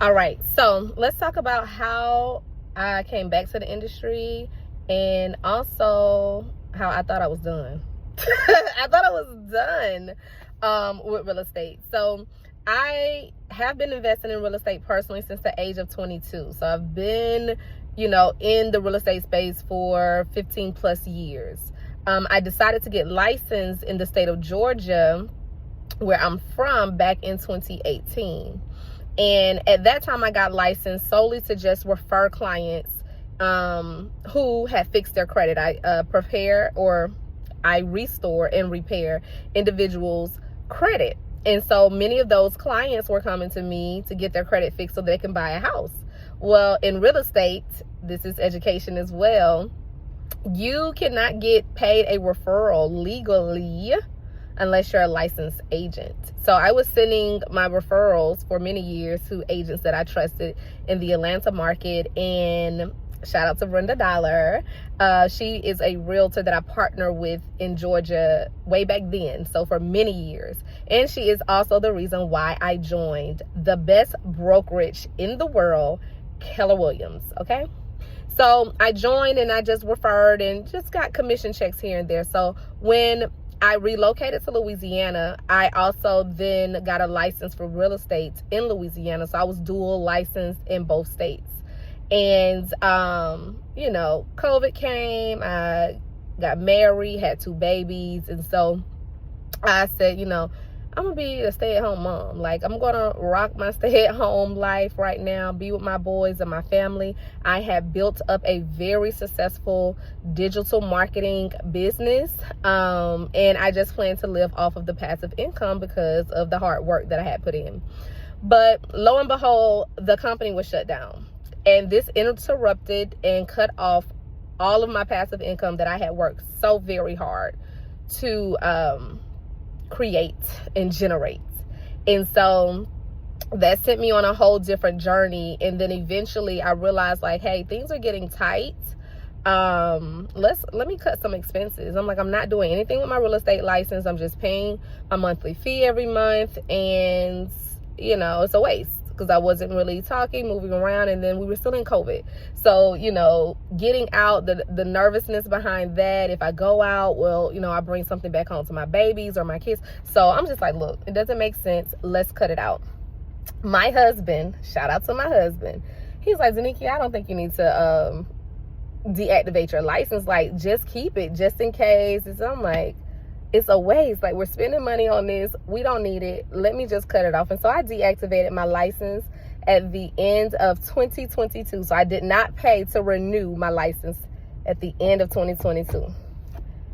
All right, so let's talk about how I came back to the industry and also how I thought I was done. I thought I was done with real estate. So I have been investing in real estate personally since the age of 22. So I've been, in the real estate space for 15 plus years. I decided to get licensed in the state of Georgia, where I'm from, back in 2018. And at that time, I got licensed solely to just refer clients who had fixed their credit. I restore and repair individuals' credit. And so many of those clients were coming to me to get their credit fixed so they can buy a house. Well, in real estate, this is education as well, you cannot get paid a referral legally unless you're a licensed agent. So I was sending my referrals for many years to agents that I trusted in the Atlanta market. And shout out to Brenda Dollar. She is a realtor that I partner with in Georgia way back then, so for many years. And she is also the reason why I joined the best brokerage in the world, Keller Williams, okay? So I joined and I just referred and just got commission checks here and there. So when I relocated to Louisiana, I also then got a license for real estate in Louisiana. So I was dual licensed in both states. And, COVID came, I got married, had 2 babies. And so I said, I'm going to be a stay-at-home mom. Like, I'm going to rock my stay-at-home life right now, be with my boys and my family. I have built up a very successful digital marketing business. And I just plan to live off of the passive income because of the hard work that I had put in. But lo and behold, the company was shut down. And this interrupted and cut off all of my passive income that I had worked so very hard to create and generate. And so that sent me on a whole different journey. And then eventually I realized, like, hey, things are getting tight. Let me cut some expenses. I'm like, I'm not doing anything with my real estate license. I'm just paying a monthly fee every month. And, it's a waste because I wasn't really talking, moving around. And then we were still in COVID. So, getting out, the nervousness behind that. If I go out, well, I bring something back home to my babies or my kids. So I'm just like, look, it doesn't make sense. Let's cut it out. My husband, shout out to my husband. He's like, Zaniki, I don't think you need to deactivate your license. Like, just keep it just in case. And so I'm like, it's a waste. Like, we're spending money on this. We don't need it. Let me just cut it off. And so I deactivated my license at the end of 2022. So I did not pay to renew my license at the end of 2022.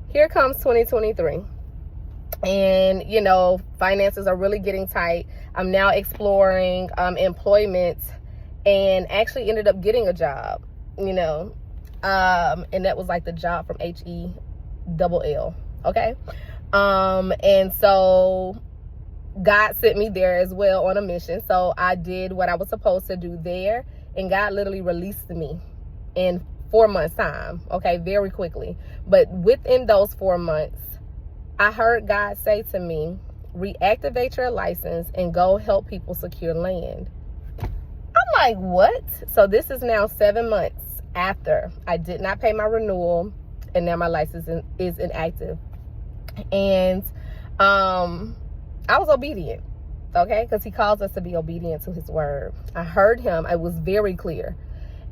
Here comes 2023. And, finances are really getting tight. I'm now exploring employment and actually ended up getting a job, and that was like the job from HELL. Okay. And so God sent me there as well on a mission. So I did what I was supposed to do there, and God literally released me in 4 months' time. Okay. Very quickly. But within those 4 months, I heard God say to me, reactivate your license and go help people secure land. I'm like, what? So this is now 7 months after I did not pay my renewal, and now my license is inactive. And I was obedient, okay, because he calls us to be obedient to his word. I heard him. It was very clear.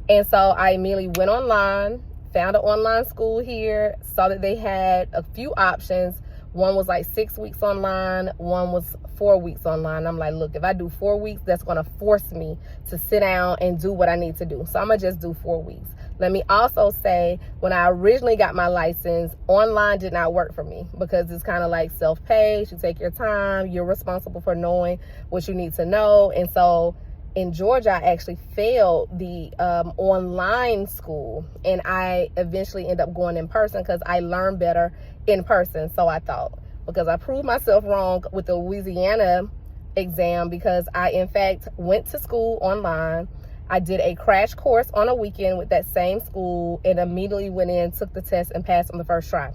And so I immediately went online, found an online school here, saw that they had a few options. One was like 6 weeks online, one was 4 weeks online. I'm like, look, if I do 4 weeks, that's going to force me to sit down and do what I need to do. So I'm going to just do 4 weeks. Let me also say, when I originally got my license, online did not work for me because it's kind of like self-paced. You take your time. You're responsible for knowing what you need to know. And so in Georgia, I actually failed the online school, and I eventually ended up going in person because I learned better in person. So I thought, because I proved myself wrong with the Louisiana exam, because I in fact went to school online. I did a crash course on a weekend with that same school and immediately went in, took the test, and passed on the first try.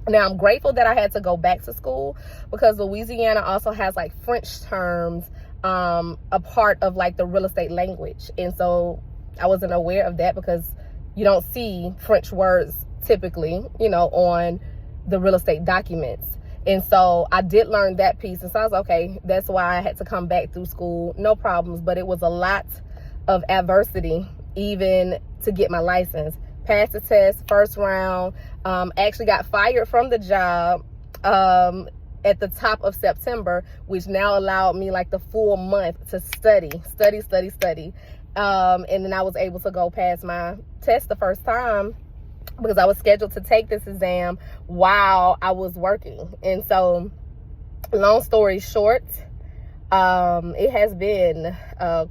Now, I'm grateful that I had to go back to school because Louisiana also has like French terms a part of like the real estate language. And so I wasn't aware of that because you don't see French words typically, you know, on the real estate documents. And so I did learn that piece. And so I was okay, that's why I had to come back through school. No problems. But it was a lot of adversity even to get my license. Passed the test, first round. Actually got fired from the job at the top of September, which now allowed me like the full month to study. And then I was able to go pass my test the first time because I was scheduled to take this exam while I was working. And so, long story short, it has been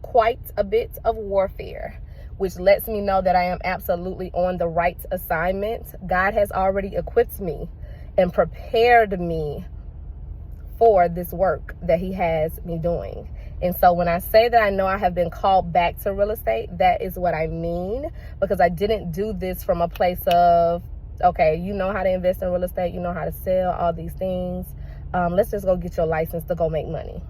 quite a bit of warfare, which lets me know that I am absolutely on the right assignment. God has already equipped me and prepared me for this work that he has me doing. And so when I say that I know I have been called back to real estate, that is what I mean, because I didn't do this from a place of, okay, you know how to invest in real estate, you know how to sell, all these things. Let's just go get your license to go make money.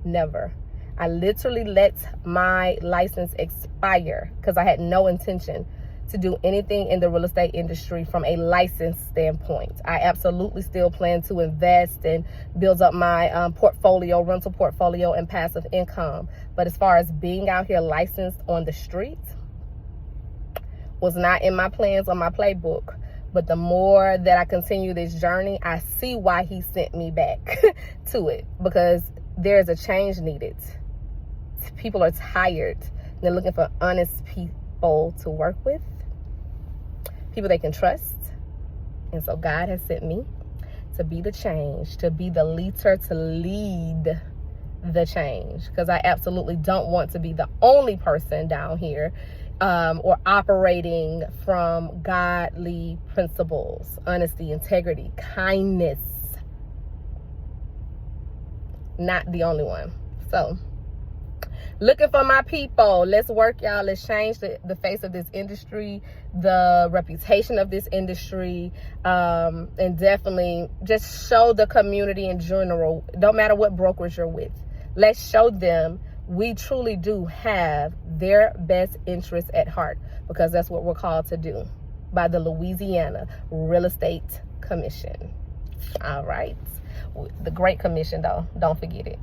Never. I literally let my license expire because I had no intention to do anything in the real estate industry from a license standpoint. I absolutely still plan to invest and build up my portfolio, rental portfolio, and passive income. But as far as being out here licensed on the street, was not in my plans or my playbook. But the more that I continue this journey, I see why he sent me back to it, because there's a change needed. People are tired. They're looking for honest people to work with, people they can trust. And so God has sent me to be the change, to be the leader, to lead the change, because I absolutely don't want to be the only person down here or operating from godly principles, honesty, integrity, kindness. Not the only one. So looking for my people. Let's work, y'all. Let's change the face of this industry, the reputation of this industry, and definitely just show the community in general, don't matter what brokerage you're with, let's show them we truly do have their best interests at heart, because that's what we're called to do by the Louisiana Real Estate Commission. All right. The Great Commission, though. Don't forget it.